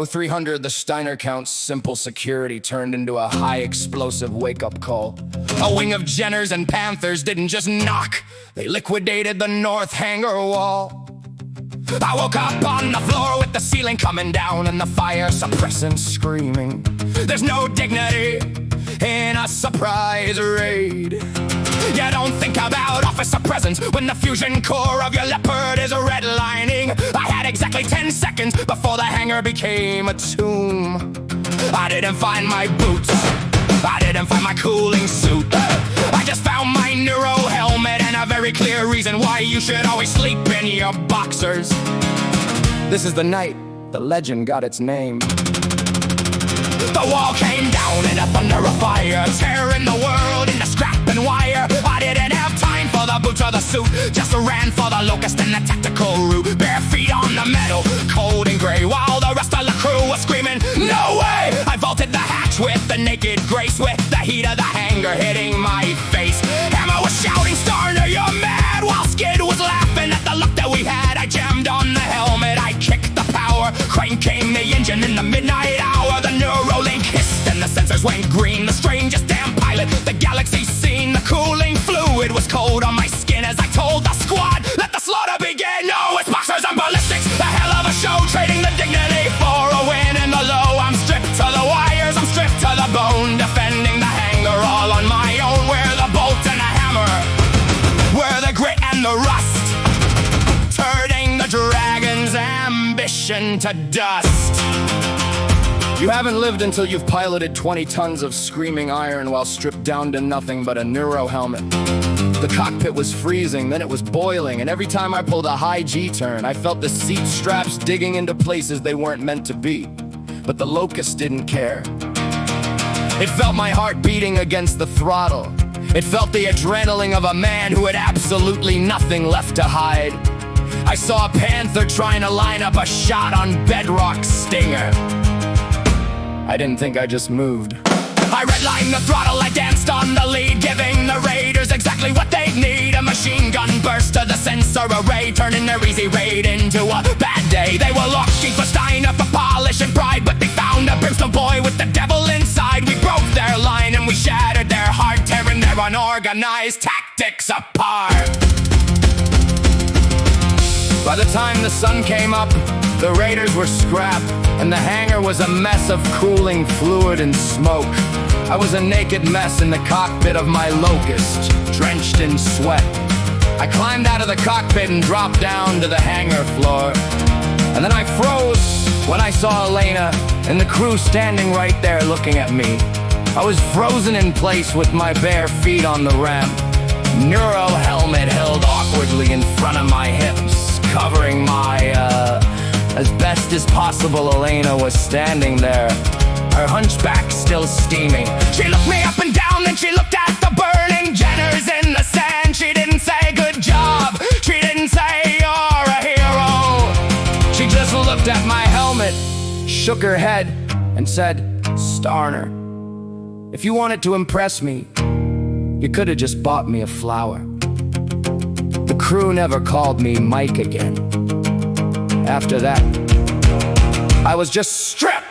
0300, the Starner count's simple security turned into a high explosive wake-up call. A wing of Jenners and Panthers didn't just knock, they liquidated the north hangar wall. I woke up on the floor with the ceiling coming down and the fire suppressant screaming. There's no dignity in a surprise raid. You don't think about officer presence when the fusion core of your leopard is redlining. I had exactly 10 seconds before the hangar became a tomb. I didn't find my boots, I didn't find my cooling suit. I just found my neuro-helmet and a very clear reason why you should always sleep in your boxers. This is the night the legend got its name. The wall came down and up under a fire, tearing the world into scrap and wire. I didn't have time for the boots or the suit, just ran for the Locust and the tactical route. Bare feet on the metal, cold and gray, while the rest of the crew was screaming, no way! I vaulted the hatch with the naked grace, with the heat of the hangar hitting my face. Hammer was shouting, Starner, you're mad! While Skid was laughing at the luck that we had. I jammed on the helmet, I kicked the power, cranking the engine in the midnight hour. The neurolink hissed and the sensors went green. The strangest damn pilot the galaxy's seen. The cooling fluid was cold on my skin as I told the squad, let the slaughter begin. No, it's boxers and ballistics, a hell of a show, trading the dignity for a win. In the low, I'm stripped to the wires, I'm stripped to the bone, defending the hangar all on my own. Where the bolt and the hammer, where the grit and the rust, turning the dragon's ambition to dust. You haven't lived until you've piloted 20 tons of screaming iron while stripped down to nothing but a neuro-helmet. The cockpit was freezing, then it was boiling, and every time I pulled a high G-turn, I felt the seat straps digging into places they weren't meant to be. But the Locust didn't care. It felt my heart beating against the throttle. It felt the adrenaline of a man who had absolutely nothing left to hide. I saw a Panther trying to line up a shot on Bedrock Stinger. I didn't think I just moved. I redlined the throttle, I danced on the lead, giving the raiders exactly what they'd need. A machine gun burst to the sensor array, turning their easy raid into a bad day. They were looking for Steiner for polish and pride, but they found a brimstone boy with the devil inside. We broke their line and we shattered their heart, tearing their unorganized tactics apart. By the time the sun came up, the raiders were scrapped, and the hangar was a mess of cooling fluid and smoke. I was a naked mess in the cockpit of my Locust, drenched in sweat. I climbed out of the cockpit and dropped down to the hangar floor. And then I froze when I saw Elena and the crew standing right there looking at me. I was frozen in place with my bare feet on the ramp. Neuro-helmet held awkwardly in front of my hips, covering my, as best as possible. Elena was standing there, her hunchback still steaming. She looked me up and down, then she looked at the burning Jenners in the sand. She didn't say good job, she didn't say you're a hero. She just looked at my helmet, shook her head, and said, Starner, if you wanted to impress me, you could have just bought me a flower. The crew never called me Mike again. After that, I was just stripped.